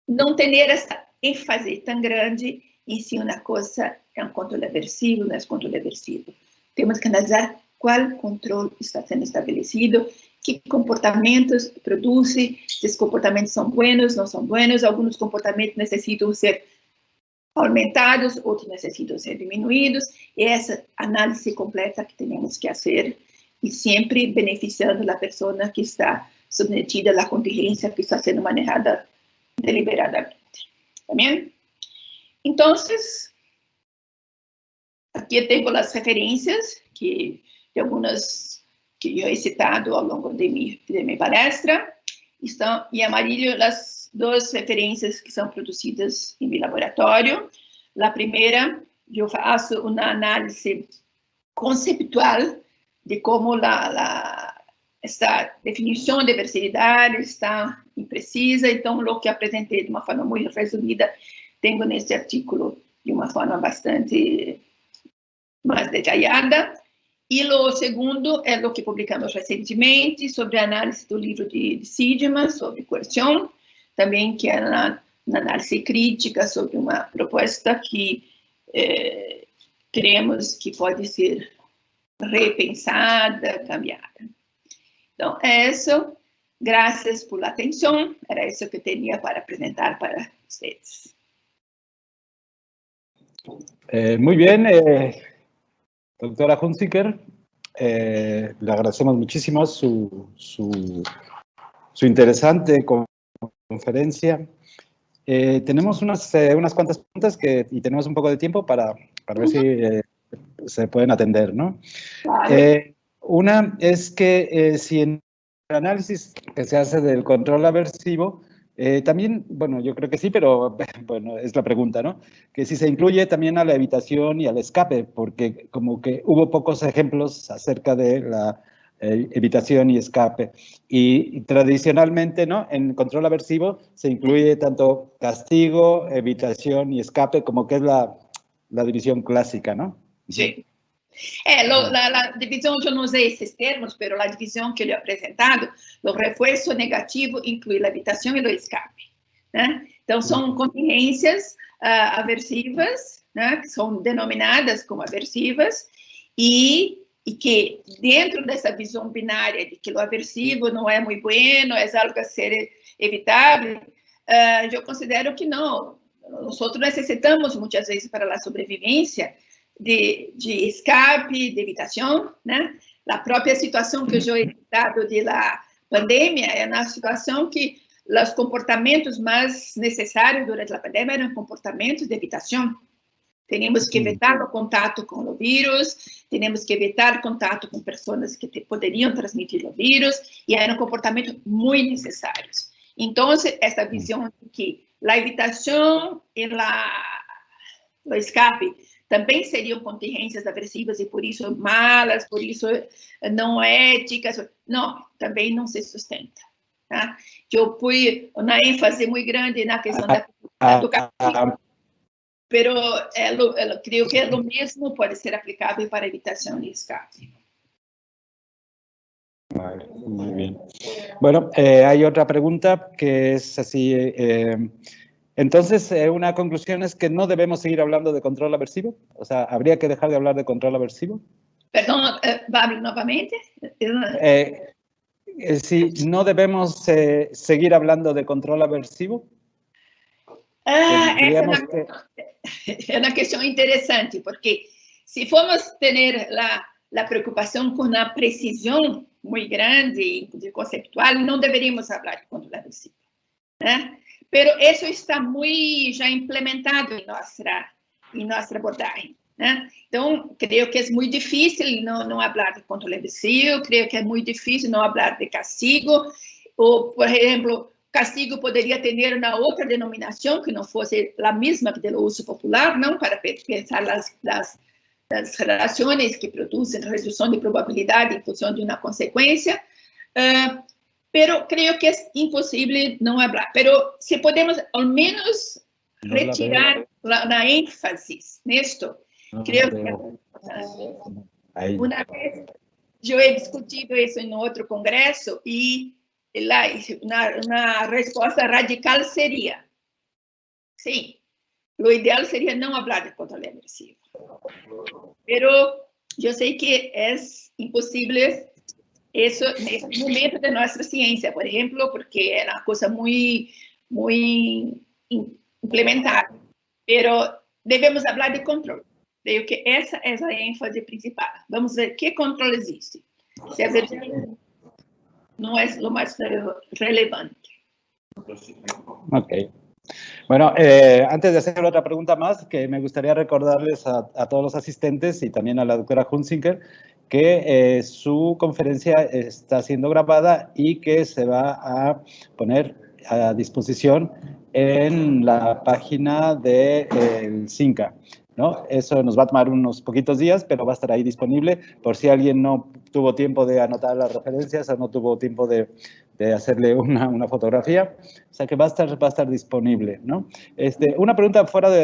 não ter essa ênfase tão grande em se uma coisa é um controle aversivo, não é um controle aversivo. Temos que analisar qual controle está sendo estabelecido, que comportamentos produzem, se os comportamentos são buenos, não são buenos, alguns comportamentos necessitam ser aumentados, outros necessitam ser diminuídos, e essa análise completa que temos que fazer, e sempre beneficiando a pessoa que está submetida à contingência que está sendo manejada deliberadamente. Tá bem? Então, aqui tenho as referências, de algumas que eu he citado ao longo de minha palestra. Estão em amarillo as duas referências que são produzidas em meu laboratório. A primeira, eu faço uma análise conceptual de como essa definição de aversividade está imprecisa. Então, o que apresentei de uma forma muito resumida, tenho nesse artigo de uma forma bastante mais detalhada. E o segundo é o que publicamos recentemente sobre a análise do livro de Siedman sobre coerção, também que é uma análise crítica sobre uma proposta que cremos que pode ser repensada, cambiada. Então, é isso. Graças por atenção. Era isso que eu tinha para apresentar para vocês. Muy bien, doctora Hunziker, le agradecemos muchísimo su interesante conferencia. Tenemos unas cuantas preguntas y tenemos un poco de tiempo para ver si se pueden atender, ¿no? Vale. Una es que si en el análisis que se hace del control aversivo, también, bueno, yo creo que sí, pero bueno, es la pregunta, ¿no? Que si se incluye también a la evitación y al escape, porque como que hubo pocos ejemplos acerca de la evitación y escape. Y tradicionalmente, ¿no? En control aversivo se incluye tanto castigo, evitación y escape, como que es la división clásica, ¿no? Sí. La divisão, eu não usei esses termos, mas a divisão que eu he apresentado, o reforço negativo inclui a evitação e o escape, né? Então, são contingências aversivas, né? Que são denominadas como aversivas, e que dentro dessa visão binária de que o aversivo não é muito bueno, é algo a ser evitável, eu considero que não. Nós necessitamos, muitas vezes, para a sobrevivência, de escape, de evitação, né? A própria situação que eu he citado da pandemia é uma situação que os comportamentos mais necessários durante a pandemia eram comportamentos de evitação. Temos que evitar o contato com o vírus, temos que evitar contato com pessoas que poderiam transmitir o vírus, e eram comportamentos muito necessários. Então, essa visão de que a evitação e o escape também seriam contingências aversivas e, por isso, malas, por isso, não éticas. Não, também não se sustenta. Tá? Eu pus uma ênfase muito grande na questão da educação, mas eu creio que o mesmo pode ser aplicável para evitação e escape. Vale, muy bien. Bueno, hay otra pregunta que es así. Entonces, una conclusión es que no debemos seguir hablando de control aversivo. O sea, ¿habría que dejar de hablar de control aversivo? Perdón, Babel, nuevamente. Sí, ¿no debemos seguir hablando de control aversivo? Essa é uma questão interessante, porque se formos ter a preocupação com a precisão muito grande de conceptual, não deveríamos falar de controle aversivo, né? Pero isso está muito já implementado em nossa abordagem. né? Então, creio que é muito difícil não falar de controle aversivo, creio que é muito difícil não falar de castigo, ou, por exemplo, castigo poderia ter uma outra denominação que não fosse a mesma que do uso popular, não, para pensar das relações que produzem redução de probabilidade em função de uma consequência, pero creio que é impossível não falar. Pero se podemos, ao menos, retirar a ênfase nisto, creio que uma vez eu he discutido isso em outro congresso e uma resposta radical seria, sim, o ideal seria não falar de controle aversivo. Pero eu sei que é impossível isso nesse momento da nossa ciência, por exemplo, porque é uma coisa muito implementada. Pero devemos falar de controle. Creio que essa é a ênfase principal. Vamos ver que controle existe. Se a verdade não é o mais relevante. Ok. Bueno, antes de hacer otra pregunta más, que me gustaría recordarles a todos los asistentes y también a la doctora Hunziker que su conferencia está siendo grabada y que se va a poner a disposición en la página del CINCA, ¿no? Eso nos va a tomar unos poquitos días, pero va a estar ahí disponible por si alguien no tuvo tiempo de anotar las referencias o no tuvo tiempo de hacerle una fotografía, o sea que va a estar disponible, ¿no? Una pregunta fuera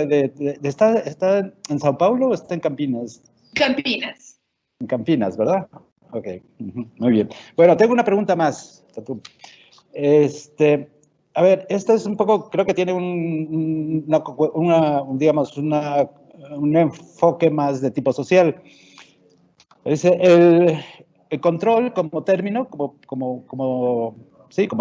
¿está en Sao Paulo o está en Campinas? Campinas. En Campinas, ¿verdad? Ok, muy bien. Bueno, tengo una pregunta más. A ver, esto es un poco, creo que tiene un enfoque más de tipo social. El control como término, como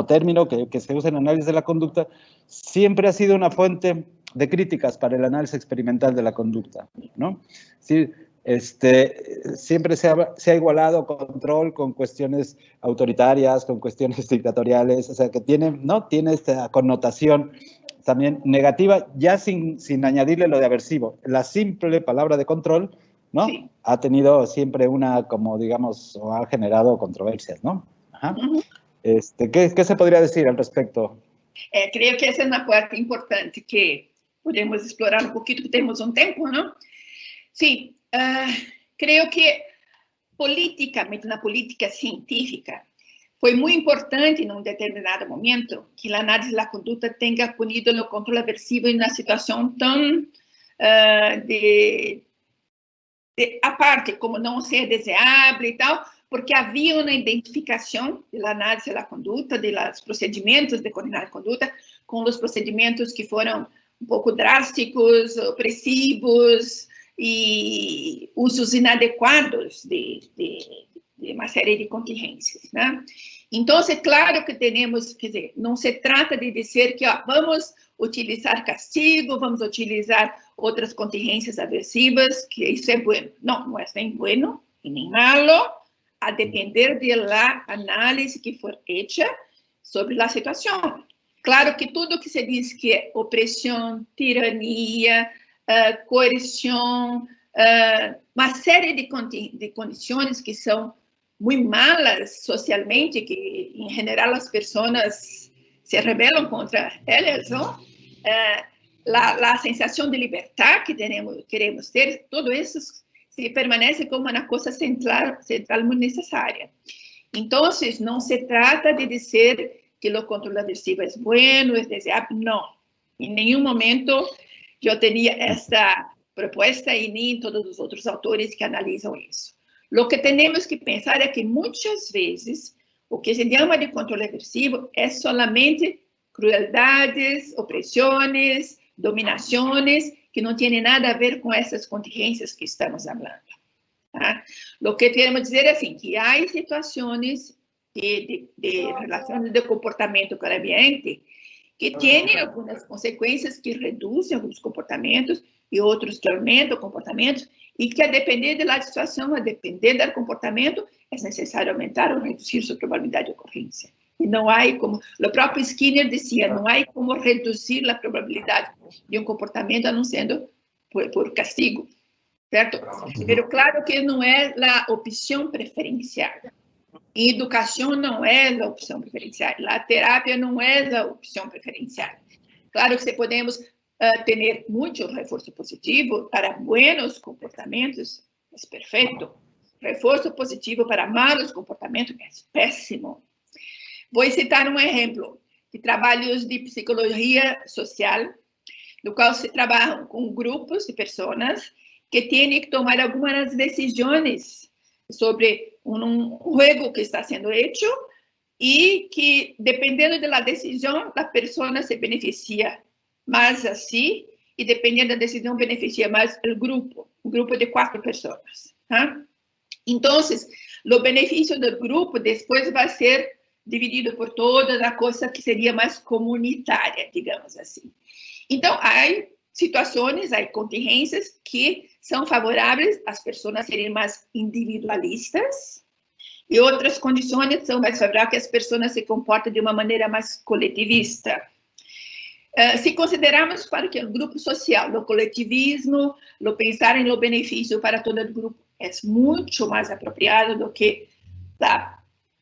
término que se usa en análisis de la conducta, siempre ha sido una fuente de críticas para el análisis experimental de la conducta, ¿no? Sí, siempre se ha igualado control con cuestiones autoritarias, con cuestiones dictatoriales, o sea, que tiene esta connotación también negativa, ya sin añadirle lo de aversivo. La simple palabra de control, ¿no? Sí. Ha tenido siempre como digamos, o ha generado controversias, ¿no? Ajá. ¿Qué se podría decir al respecto? Creo que esa es una parte importante que podemos explorar un poquito, que tenemos un tiempo, ¿no? Sí, creo que políticamente, na política científica, foi muito importante, em um determinado momento, que a análise da conduta tenha punido o controle aversivo em uma situação tão a parte, como não ser desejável e tal, porque havia uma identificação da análise da conduta, dos procedimentos de coordenar a conduta, com os procedimentos que foram um pouco drásticos, opressivos, e usos inadequados de uma série de contingências, né? Então, é claro que temos, quer dizer, não se trata de dizer que vamos utilizar castigo, vamos utilizar outras contingências aversivas, que isso é bueno. Não é nem bueno e nem malo, a depender da análise que for feita sobre a situação. Claro que tudo que se diz que é opressão, tirania, coerção, uma série de condições que são muito malas socialmente, que em geral as pessoas se rebelam contra elas, não? A sensação de liberdade que queremos ter, tudo isso se permanece como uma coisa central muito necessária. Então, não se trata de dizer que o controle aversivo é bueno, é desejável, não. Em nenhum momento eu teria esta proposta e nem todos os outros autores que analisam isso. O que temos que pensar é que muitas vezes o que se chama de controle aversivo é solamente crueldades, opressões, dominações, que não tem nada a ver com essas contingências que estamos falando. Tá? O que queremos dizer é assim, que há situações de relações de comportamento com o ambiente que têm algumas consequências que reduzem alguns comportamentos e outros que aumentam comportamentos, e que, a depender da situação, a depender do comportamento, é necessário aumentar ou reduzir sua probabilidade de ocorrência. E não há como, o próprio Skinner dizia, não há como reduzir a probabilidade de um comportamento a não sendo por castigo. certo? Pero claro que não é a opção preferencial. Educação não é a opção preferencial. A terapia não é a opção preferencial. Claro que se podemos ter muito reforço positivo para buenos comportamentos, é perfeito. Reforço positivo para malos comportamentos é péssimo. Vou citar um exemplo de trabalhos de psicologia social, no qual se trabalham com grupos de pessoas que têm que tomar algumas decisões sobre um jogo que está sendo feito e que, dependendo da decisão, a pessoa se beneficia mais assim e, dependendo da decisão, beneficia mais o grupo, um grupo de 4 pessoas. Tá? Então, o benefício do grupo depois vai ser dividido por toda a coisa que seria mais comunitária, digamos assim. Então, há situações, há contingências que são favoráveis às pessoas serem mais individualistas e outras condições são mais favoráveis que as pessoas se comportem de uma maneira mais coletivista. Se considerarmos para que o grupo social, o coletivismo, o pensar em o benefício para todo o grupo é muito mais apropriado do que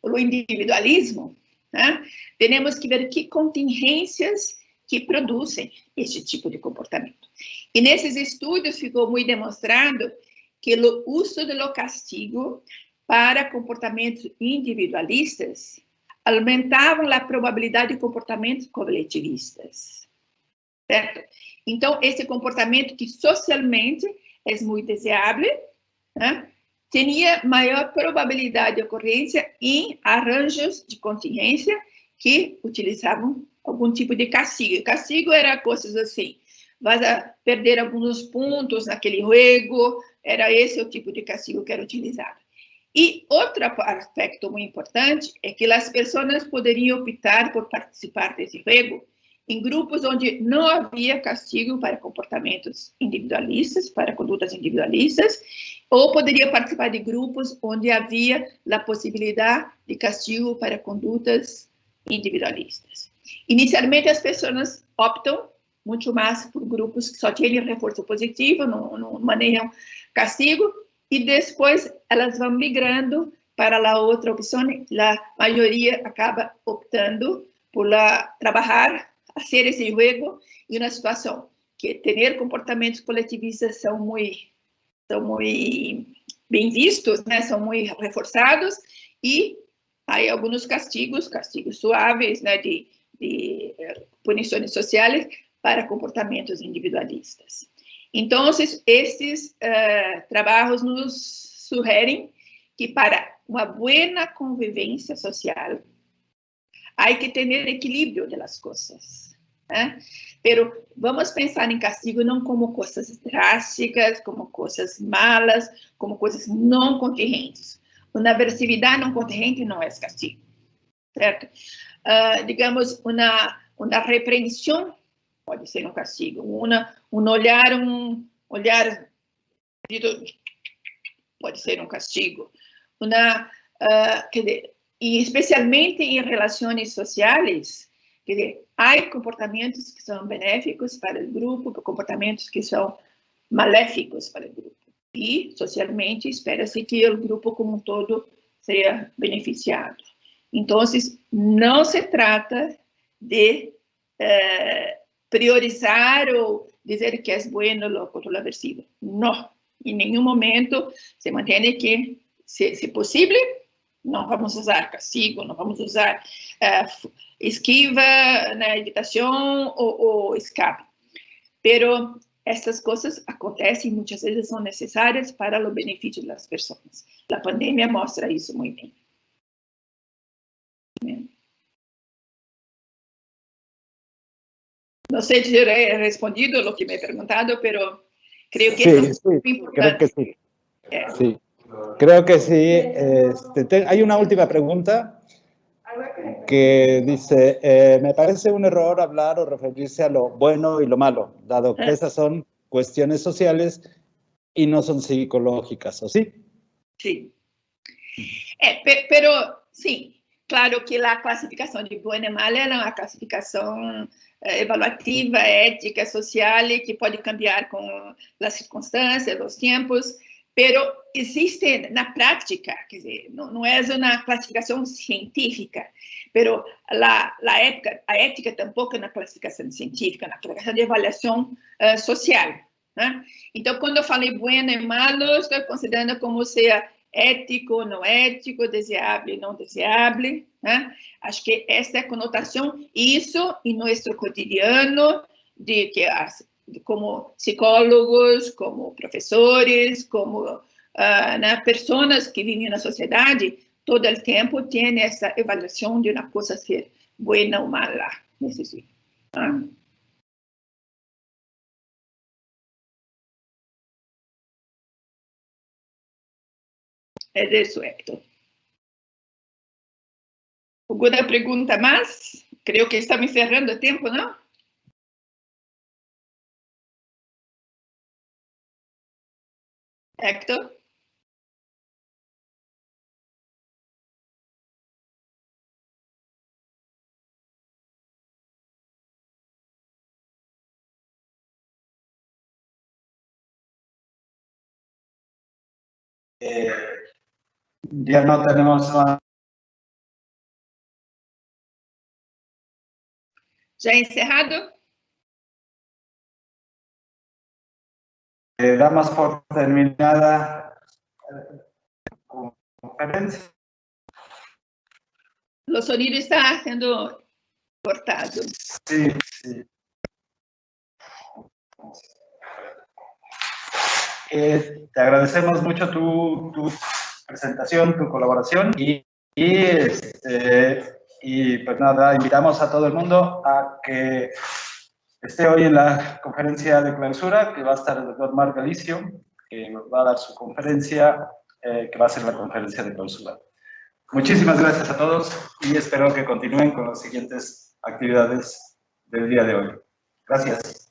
o individualismo, né? Temos que ver que contingências que produzem este tipo de comportamento. E nesses estudos ficou muito demonstrado que o uso do castigo para comportamentos individualistas aumentavam a probabilidade de comportamentos coletivistas, certo? Então, esse comportamento que socialmente é muito desejável, né, tinha maior probabilidade de ocorrência em arranjos de contingência que utilizavam algum tipo de castigo. Castigo era coisas assim, vas a perder alguns pontos naquele jogo, era esse o tipo de castigo que era utilizado. E outro aspecto muito importante é que as pessoas poderiam optar por participar desse jogo em grupos onde não havia castigo para comportamentos individualistas, para condutas individualistas, ou poderia participar de grupos onde havia a possibilidade de castigo para condutas individualistas. Inicialmente, as pessoas optam muito mais por grupos que só têm reforço positivo, não manejam castigo, e depois elas vão migrando para a outra opção. A maioria acaba optando por trabalhar, fazer esse jogo em uma situação que ter comportamentos coletivistas são muito bem vistos, né? São muito reforçados, e há alguns castigos suaves, né, de punições sociais para comportamentos individualistas. Então, esses trabalhos nos sugerem que para uma boa convivência social há que ter equilíbrio das coisas, né? Pero vamos pensar em castigo não como coisas drásticas, como coisas malas, como coisas não contingentes. Uma agressividade não contingente não é castigo, certo? Digamos, uma repreensão pode ser um castigo, um olhar pode ser um castigo, quer dizer, e especialmente em relações sociais, quer dizer, há comportamentos que são benéficos para o grupo, comportamentos que são maléficos para o grupo. E, socialmente, espera-se que o grupo como um todo seja beneficiado. Então, não se trata de priorizar ou dizer que é bueno o controle aversivo. Não. Em nenhum momento se mantém que, se possível, não vamos usar castigo, não vamos usar esquiva, né, evitação ou escape. Pero essas coisas acontecem e muitas vezes são necessárias para o benefício das pessoas. A pandemia mostra isso muito bem. Não sei se he respondido o que me he perguntado, pero creo que sí, es muy importante. Creo que sí. Sí. Creo que sí. Hay una última pregunta que dice, me parece un error hablar o referirse a lo bueno y lo malo, dado que esas son cuestiones sociales y no son psicológicas, ¿o sí? Sí. Pero, sí, Claro que la clasificación de bueno y mal era una clasificación evaluativa, ética, social, que puede cambiar con las circunstancias, los tiempos, pero existe na prática, quer dizer, não é uma classificação científica, pero a ética tampouco é uma classificação científica, é uma classificação de avaliação social. Né? Então, quando eu falei bueno e malo, estou considerando como seja ético, não ético, deseável, não deseável. Né? Acho que essa é a conotação, isso em nosso cotidiano, como psicólogos, como professores, como pessoas que vivem na sociedade, todo o tempo tem essa avaliação de uma coisa ser boa ou mala. Necessito. É isso, Héctor. Alguma pergunta mais? Creio que estamos encerrando o tempo, não? Héctor? Ya no tenemos más. Já encerrado? Damos por terminada la conferencia. O sonido está sendo cortado. Sí, sí. Te agradecemos mucho tu presentación, tu colaboración y pues nada, invitamos a todo el mundo a que esté hoy en la conferencia de clausura, que va a estar el doctor Marc Galicio, que va a dar su conferencia, que va a ser la conferencia de clausura. Muchísimas gracias a todos y espero que continúen con las siguientes actividades del día de hoy. Gracias.